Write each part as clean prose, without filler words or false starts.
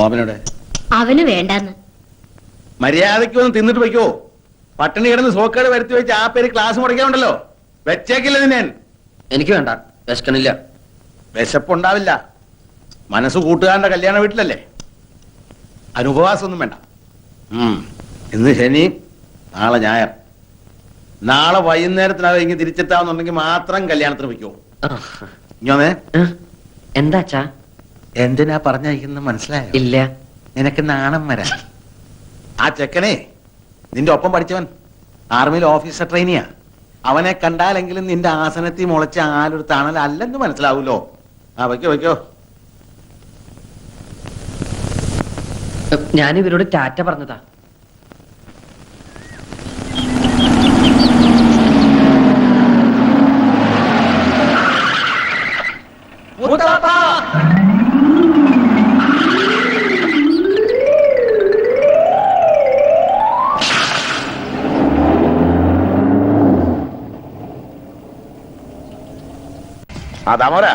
ഓമനോടെ അവന് വേണ്ടെന്ന്. മര്യാദയ്ക്ക് ഒന്ന് തിന്നിട്ട് വയ്ക്കോ. പട്ടിണി കിടന്ന് സോക്കേട് വരുത്തി വെച്ച് ആ പേര് ക്ലാസ് മുടക്കാനുണ്ടല്ലോ. വെച്ചേക്കില്ല നിന്നെ. എനിക്ക് വേണ്ട, വിശക്കണില്ല. വിശപ്പുണ്ടാവില്ല. മനസ്സ് കൂട്ടുകാരന്റെ കല്യാണ വീട്ടിലല്ലേ. അനുപവാസമൊന്നും വേണ്ട. ഇന്ന് ശനി, നാളെ ഞായർ. നാളെ വൈകുന്നേരത്തിനകം ഇങ്ങനെ തിരിച്ചെത്താവുന്നുണ്ടെങ്കിൽ മാത്രം കല്യാണത്തിന് വയ്ക്കോ. ഇങ്ങനെ എന്താച്ചാ? എന്തിനാ പറഞ്ഞയക്കുന്ന മനസ്സിലായോ? ഇല്ല. നിനക്ക് നാണം വരാൻ. ആ ചെക്കനെ നിന്റെ ഒപ്പം പഠിച്ചവൻ ആർമിയിൽ ഓഫീസർ ട്രെയിനിയാ. അവനെ കണ്ടാലെങ്കിലും നിന്റെ ആസനത്തിൽ മുളച്ച ആലൊരു തണൽ അല്ലെന്ന് മനസ്സിലാവൂലോ. ആ വയ്ക്കോ വയ്ക്കോ. ഞാൻ ഇവരോട് ടാറ്റ പറഞ്ഞതാ. ദാമോരാ,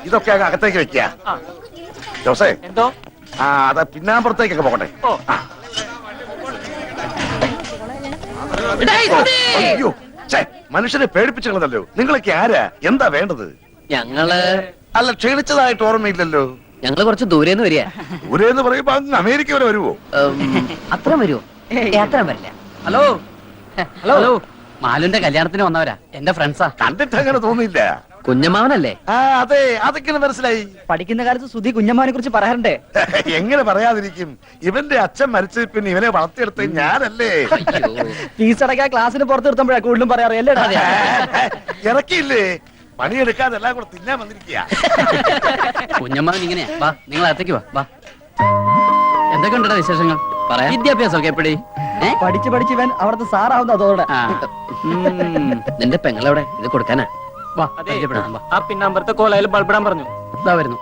ഇതൊക്കെ അകത്തേക്ക് വെക്കുക. ജോസേ, എന്തോ? അത് പിന്നാമ്പുറത്തേക്കൊക്കെ പോകട്ടെ. അയ്യോ, മനുഷ്യനെ പേടിപ്പിച്ചല്ലോ. നിങ്ങളൊക്കെ ആരാ? എന്താ വേണ്ടത്? ഞങ്ങള് അല്ല, ക്ഷണിച്ചതായിട്ട് ഓർമ്മയില്ലല്ലോ. ഞങ്ങള് കുറച്ച് ദൂരേന്ന് വരിക. ദൂരെന്ന് പറയുമ്പോ അങ്ങ് അമേരിക്ക വരെ വരുവോ? അത്ര വരുമോ? അത്ര വരില്ല. ഹലോ ഹലോ ഹലോ, മാലുന്റെ കല്യാണത്തിന് വന്നവരാ, എന്റെ ഫ്രണ്ട്സാ. കണ്ടിട്ട് അങ്ങനെ തോന്നിയില്ല. കുഞ്ഞമാവനല്ലേ? അതെ, അതൊക്കെ മനസ്സിലായി. പഠിക്കുന്ന കാലത്ത് സുധി കുഞ്ഞമ്മാനെ കുറിച്ച് പറയാറുണ്ടേ. എങ്ങനെ പറയാതിരിക്കും? ഇവന്റെ അച്ഛൻ മരിച്ച പിന്നെ ഇവനെ വളർത്തിയെടുത്ത് ഞാനല്ലേ. ഫീസ് അടയ്ക്കാൻ ക്ലാസ്സിന് പുറത്ത് നിർത്തുമ്പോഴാ കൂടുതലും പറയാറ്. അല്ലേടാ? ഇറക്കിയില്ലേ? പണിയെടുക്കാതെ എല്ലാം കൂടെ തിന്നാൻ വന്നിരിക്കുക. കുഞ്ഞമ്മാവൻ ഇങ്ങനെയാ. വാ, നിങ്ങൾ അകത്തേക്ക് വാ. വാ, എന്തൊക്കെ ഉണ്ടോ വിശേഷങ്ങൾ? പറയാം. വിദ്യാഭ്യാസമൊക്കെ എപ്പടി? പഠിച്ച് പഠിച്ച് ഇവൻ അവിടുത്തെ സാറാവുന്ന അതോടെ. നിന്റെ പെങ്ങളെവിടെ? ഇത് കൊടുക്കാനാ? ആ പിന്നമ്പറത്തെ കോലയിൽ ബൾബിടാൻ പറഞ്ഞു. ഇതാ വരുന്നു.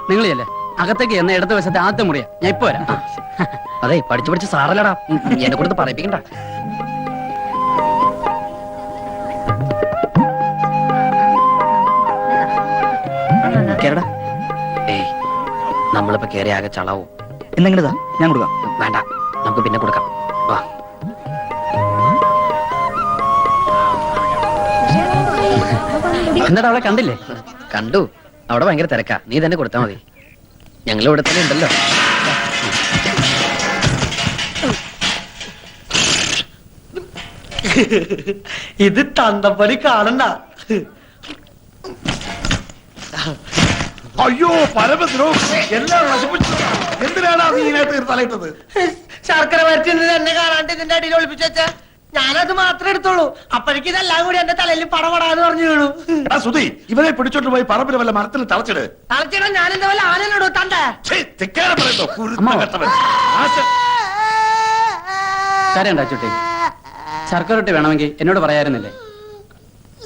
നിങ്ങൾ ചെല്ലേ അകത്തേക്ക് എന്ന ഇടത് വശത്തെ ആദ്യത്തെ മുറിയാ. ഞാൻ ഇപ്പൊ വരാം. അതെ, പഠിച്ചു പഠിച്ച് സാറല്ലടാ. എന്നെ കൊടുത്ത് പറയിപ്പിക്കണ്ട. കേരടാ. ഏയ്, നമ്മളിപ്പോ കേറി ആകെ ചളാവും. എന്തെങ്കിലും ഞാൻ കൊടുക്കാം. വേണ്ട, നമുക്ക് പിന്നെ കൊടുക്കാം. വാ. എന്നിട്ട് അവളെ കണ്ടില്ലേ? കണ്ടു. അവിടെ ഭയങ്കര തിരക്കാ. നീ തന്നെ കൊടുത്താ മതി. ഞങ്ങൾ ഇവിടെ തന്നെ ഉണ്ടല്ലോ. ഇത് തന്തപ്പടി കാണണ്ട. അയ്യോ, പരമദ്രോഹി! എല്ലാം നശിപ്പിച്ചു. എന്തിനാണ് നീ ഇതിനകത്ത് തലയിട്ടത്? ശർക്കര വരട്ടി എന്നെ കാണാണ്ട് ഇതിന്റെ അടിയിൽ ഒളിപ്പിച്ചു വെച്ചാ ഞാനത് മാത്രമേ എടുത്തോളൂ. അപ്പോഴേക്കും ഇതെല്ലാം കൂടി എന്റെ തലയിൽ പടപടാന്ന് പറഞ്ഞു വീണു. സുധി, ഇവനെ പിടിച്ചോണ്ട് പോയി പറമ്പിൽ വല്ല മരത്തിന് തളച്ചിട്. തളച്ചിടാൻ ഞാൻ എന്താ വല്ല ആനയിലിടൂ തണ്ടേ? കരയണ്ട ചുട്ടി. ശർക്കര റൊട്ടി വേണമെങ്കിൽ എന്നോട് പറയായിരുന്നില്ലേ?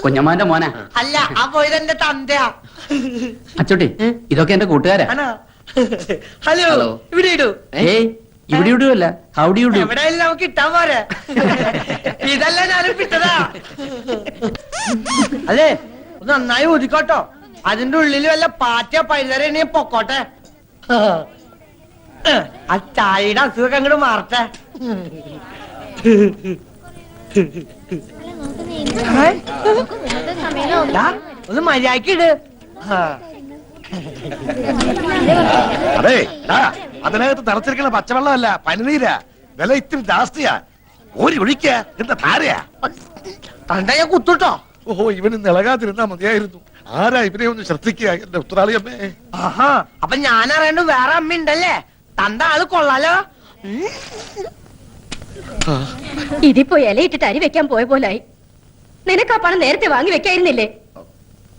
കുഞ്ഞമ്മാന്റെ മോനാ. അല്ല, ആ പോയത് എന്റെ തന്തയാ. അച്ചുട്ടി, ഇതൊക്കെ എന്റെ കൂട്ടുകാരാ. ഹലോ, ഇവിടെ ഇടൂ. ഏയ്, ഇവിടെ ഇടുവല്ല, ഹൗഡി ഇടൂ. എവിടെയായാലും നമുക്ക് ഇട്ടാൻ പോരെ. ഇതല്ല ഞാനും പിട്ടതാ. അതെ, ഒന്ന് നന്നായി ഒതുക്കോട്ടോ. അതിന്റെ ഉള്ളിൽ വല്ല പാറ്റ പൈതറ പൊക്കോട്ടെ. ആ ചായയുടെ അസുഖം അങ്ങോട്ട് മാറട്ടെ. ഒന്ന് മര്യാദക്കിട്. അതെ, അതിനകത്ത് തളച്ചിരിക്കുന്ന പച്ചവെള്ളമല്ല, പനിനീരാ. വില ഇത്തിരി ജാസ്തിയാ. ഓരി ഒഴിക്ക. എന്താ ധാരയാ? തണ്ട ഞാൻ കുത്തുട്ടോ. ഓഹോ, ഇവന് നിളകാതിരുന്നാ മതിയായിരുന്നു. ആരാ ഇവനെ ഒന്ന് ശ്രദ്ധിക്കുക, എന്റെ ഉത്തരാളി അമ്മേ. ആഹാ, അപ്പൊ ഞാൻ അറിയണ്ട വേറെ അമ്മ ഉണ്ടല്ലേ? തന്റെ ആള് കൊള്ളാലോ. ഇതിപ്പോ ഇലയിട്ടിട്ട് അരി വെക്കാൻ പോയ പോലായി. നിനക്ക് ആ പണം നേരത്തെ വാങ്ങി വെക്കായിരുന്നില്ലേ?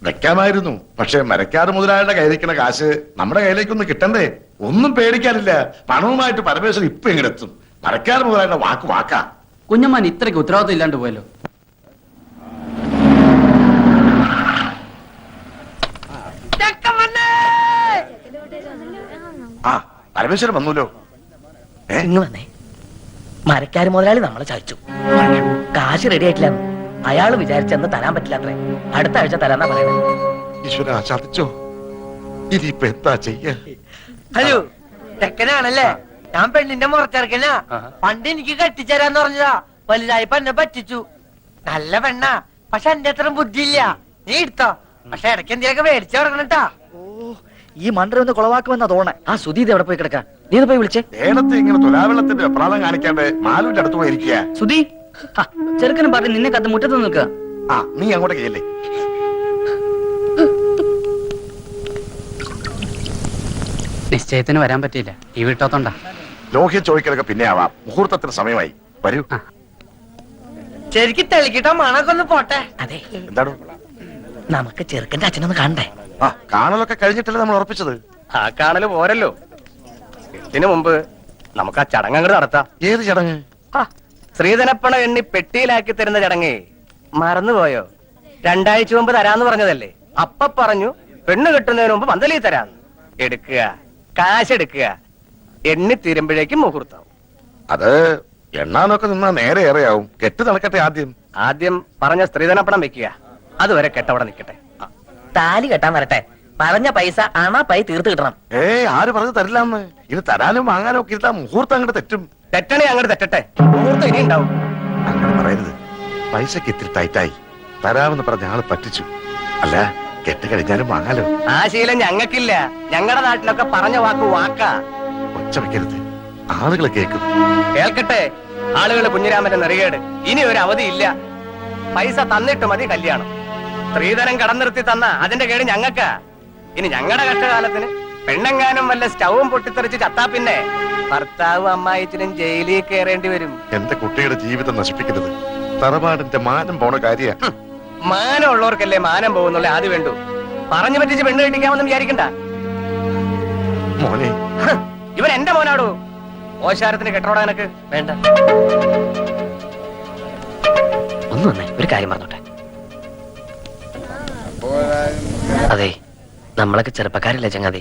വെക്കാമായിരുന്നു. പക്ഷെ മരക്കാട് മുതലാളിയുടെ കയ്യിലിരിക്കുന്ന കാശ് നമ്മുടെ കയ്യിലേക്കൊന്നും കിട്ടണ്ടേ? ഒന്നും പേടിക്കാനില്ല. പണവുമായിട്ട് പരമേശ്വരൻ ഇപ്പൊ എങ്ങനെത്തും? മരക്കാട് മുതലാളിയുടെ വാക്ക് വാക്കാ. കുഞ്ഞമ്മാൻ ഇത്രയ്ക്ക് ഉത്തരവാദിത്വം ഇല്ലാണ്ട് പോയല്ലോ. ആ, പരമേശ്വരൻ വന്നൂലോ. ഇങ്ങ് വന്നേ. മരക്കാര് മുതലാളി നമ്മളെ ചതിച്ചു. കാശ് റെഡി ആയിട്ടില്ല. അയാള് വിചാരിച്ചെന്ന് തരാൻ പറ്റില്ല അത്രേ. അടുത്ത ആഴ്ച തരാന്നാ പറയുന്നത്. ഈശ്വര, ചതിച്ചോ? ഇനിയിപ്പൊ എന്താ ചെയ്യ? ഹലോ, ചെക്കനാണല്ലേ? ഞാൻ പെണ്ണിന്റെ മുറച്ചെറുക്കനാ. പണ്ട് എനിക്ക് കെട്ടിച്ചേരാന്ന് പറഞ്ഞതാ, വലുതായപ്പോ എന്നെ പറ്റിച്ചു. നല്ല പെണ്ണാ, പക്ഷെ എന്റെ അത്ര ബുദ്ധിയില്ല. നീ എടുത്തോ, പക്ഷെ ഇടയ്ക്ക് എന്തെങ്കിലുമൊക്കെ മേടിച്ചു കൊടുക്കണട്ടാ. ഈ മണ്ടര ഒന്ന് കുളവാക്കുമെന്നാ തോന്നേ. ആ സുധീത് എവിടെ പോയി കിടക്കാ? നീ ഒന്ന് പോയി വിളിച്ചേ. ഏണത്ത് ഇങ്ങനെ തുലാവെള്ളത്തിന്റെ വെപ്രാളം കാണിക്കാണ്ട് മാലുവിന്റെ അടുത്ത് പോയിരിക്കുക. സുധി, ചെറുക്കനും പറഞ്ഞ് നിന്നെ കത്ത് മുറ്റത്ത് നിൽക്കുക. ആ നീ അങ്ങോട്ടേക്ക് ചെല്ലേ. നിശ്ചയത്തിന് വരാൻ പറ്റിയില്ല, ഈ വീട്ടോത്തോണ്ടാ. ലോഹ്യ ചോദിക്കലൊക്കെ പിന്നെ ആവാം, മുഹൂർത്തത്തിന് സമയമായി. വരൂ. ശരിക്കും തെളിക്കിട്ടോ മണൊക്കെ ഒന്ന് പോട്ടെ. അതെ, എന്താണ്? നമുക്ക് ചെറുക്കന്റെ അച്ഛനൊന്ന് കാണണ്ടേ? ആ കാണലൊക്കെ കഴിഞ്ഞിട്ടല്ലേ നമ്മൾ ഉറപ്പിച്ചത്. ആ കാണല് പോരല്ലോ, ഇതിനു മുമ്പ് നമുക്ക് ആ ചടങ്ങ് അങ്ങോട്ട് നടത്താം. ഏത് ചടങ്ങ്? ശ്രീധനപ്പണ എണ്ണി പെട്ടിയിലാക്കി തരുന്ന ചടങ്ങ് മറന്നുപോയോ? 2 ആഴ്ച മുമ്പ് തരാന്ന് പറഞ്ഞതല്ലേ? അപ്പ പറഞ്ഞു പെണ്ണ് കെട്ടുന്നതിന് മുമ്പ് മന്ദലി തരാന്ന്. എടുക്കുക, കാശ് എടുക്കുക, എണ്ണി തീരുമ്പോഴേക്കും മുഹൂർത്തം. അത് എണ്ണാനൊക്കെ നിന്നാ നേരെ ഏറെയാവും. കെട്ട് നടക്കട്ടെ ആദ്യം. ആദ്യം പറഞ്ഞ സ്ത്രീധനപ്പണം വെക്കുക, അതുവരെ കെട്ടവിടെ നിൽക്കട്ടെ. താലി കെട്ടാൻ വരട്ടെ. പറഞ്ഞ പൈസ അണാ പൈ തീർത്ത് കിട്ടണം. ആര് പറഞ്ഞു തരില്ലാന്ന്? ഇത് തരാനും വാങ്ങാനും ഒക്കെ ഇരുത്താ മുഹൂർത്തം അങ്ങോട്ട് തെറ്റും. തെറ്റണേ അങ്ങോട്ട് തെറ്റട്ടെ, മുഹൂർത്തം ഇനി ഉണ്ടാവും. അങ്ങനെ പറയരുത്. പൈസക്ക് ഇത്തിരി ടൈറ്റായി. തരാമെന്ന് പറഞ്ഞ ആള് പറ്റിച്ചു. അല്ല, കെട്ട് കഴിഞ്ഞാലും വാങ്ങാലോ. ആ ശീലം ഞങ്ങൾക്കില്ല. ഞങ്ങളുടെ നാട്ടിലൊക്കെ പറഞ്ഞ വാക്ക് വാക്കാ. ഒച്ച വെക്കരുത്, ആളുകൾ കേൾക്കും. കേൾക്കട്ടെ ആളുകള് കുഞ്ഞിരാമന്റെ നെറികേട്. ഇനി ഒരു അവധിയില്ല. പൈസ തന്നിട്ട് മതി കല്യാണം. സ്ത്രീധനം കടന്നിർത്തി തന്ന അതിന്റെ കേട് ഞങ്ങൾക്കാ. ഇനി ഞങ്ങളുടെ കഷ്ടകാലത്തിന് പെണ്ണെങ്ങാനും വല്ല സ്റ്റൗവും പൊട്ടിത്തെറിച്ച് ചത്താ പിന്നെ ഭർത്താവും അമ്മായിച്ചനും ജയിലിൽ കയറേണ്ടി വരും. എന്റെ കുട്ടിയുടെ ജീവിതം നശിപ്പിക്കരുത്. തറവാടിന്റെ മാനം പോണ കാര്യ. മാനം ഉള്ളവർക്കല്ലേ മാനം പോകുന്നുള്ള ആദ്യം വേണ്ടു. പറഞ്ഞു പറ്റിച്ച് പെണ്ണ് കെട്ടിക്കാമെന്ന് വിചാരിക്കണ്ട. മോനെ, ഇവൻ എന്റെ മോനാടോ. ഓശാരത്തിന് കെട്ടോടാ എനക്ക് വേണ്ട. ഒന്ന് വന്നേ, ഒരു കാര്യം പറഞ്ഞോട്ടെ. അതെ, നമ്മളൊക്കെ ചെറുപ്പക്കാരല്ലേ ചങ്ങാതി.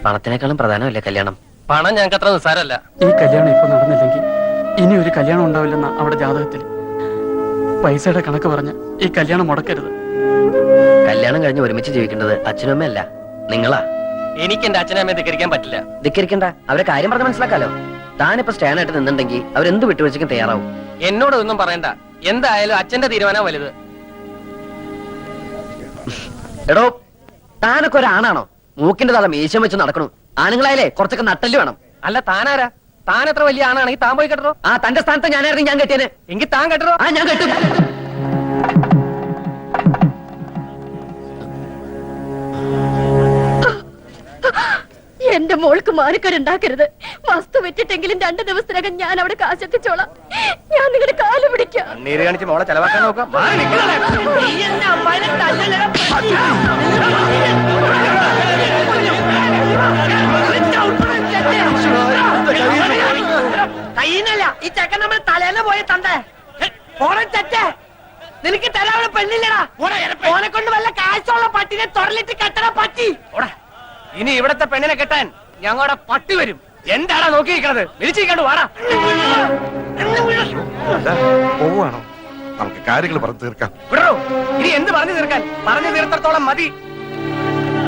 പണത്തിനേക്കാളും പ്രധാനമല്ലേ കല്യാണം? പണം ഞങ്ങൾക്ക് അത്ര നിസ്സാരല്ല. ഈ കല്യാണം ഇപ്പൊ നടന്നില്ലെങ്കിൽ ഇനി ഒരു കല്യാണം ഉണ്ടാവില്ലെന്ന അവിടെ ജാതകത്തിൽ. പൈസയുടെ കണക്ക് പറഞ്ഞ് ഈ കല്യാണം മുടക്കരുത്. കല്യാണം കഴിഞ്ഞ് ഒരുമിച്ച് ജീവിക്കേണ്ടത് അച്ഛനും അമ്മയല്ല, നിങ്ങളാ. എനിക്ക് എന്റെ അച്ഛനെ അമ്മയെ ധിക്കരിക്കാൻ പറ്റില്ല. ധിക്കരിക്കണ്ട, അവരെ കാര്യം പറഞ്ഞ് മനസ്സിലാക്കാലോ. താനിപ്പോ സ്റ്റാൻഡായിട്ട് നിന്നുണ്ടെങ്കിൽ അവരെന്ത് വിട്ടുവീഴ്ചയ്ക്കും തയ്യാറാവും. എന്നോട് ഒന്നും പറയണ്ട. എന്തായാലും അച്ഛന്റെ തീരുമാനം വലുത്. എടോ, താനൊക്കെ ഒരാണാണോ? മൂക്കിന്റെ തല മീശം വെച്ച് നടക്കണു. ആണുങ്ങളായാലേ കുറച്ചൊക്കെ നട്ടല് വേണം. അല്ല താനാരാ? താൻ എത്ര വലിയ ആണാണെങ്കിൽ താൻ പോയി കെട്ടോ. ആ തന്റെ സ്ഥാനത്ത് ഞാനായിരുന്നു ഞാൻ കെട്ടിയത്. എങ്കിൽ താൻ കെട്ടോ. ആ ഞാൻ കെട്ടും. എന്റെ മോൾക്ക് മാനക്കേടുണ്ടാക്കരുത്. വസ്തു വെച്ചിട്ടെങ്കിലും 2 ദിവസത്തിനകം ഞാൻ അവിടെ കാശെത്തിച്ചോളാം. ഞാൻ നിങ്ങളുടെ കാല് പിടിക്കാം. നീര് കാണിച്ച് മോളെ ചെലവാക്കാൻ നോക്കാം. കയ്യിന്നല്ല, ഈ ചെക്കൻ നമ്മൾ തലേന്ന് പോയി തണ്ടേ. ഓണ ചെറ്റേ, നിനക്ക് തരാനുള്ള പെണ്ണില്ലടാ. ഓനെ കൊണ്ട് വല്ല കാശുള്ള പട്ടിനെ തൊടലിട്ട് കെട്ടണ പട്ടി. ഇനി ഇവിടത്തെ പെണ്ണിനെ കെട്ടാൻ ഞങ്ങളുടെ പട്ടി വരും. എന്താടാ നോക്കിയിരിക്കണത്? വിളിച്ചിരിക്കാണ്ട് വാടാ. പോവാണോ? നമുക്ക് കാര്യങ്ങൾ പറഞ്ഞു തീർക്കാം. വിടറോ, ഇനി എന്ത് പറഞ്ഞു തീർക്കാൻ? പറഞ്ഞു തീർത്തോളം മതി.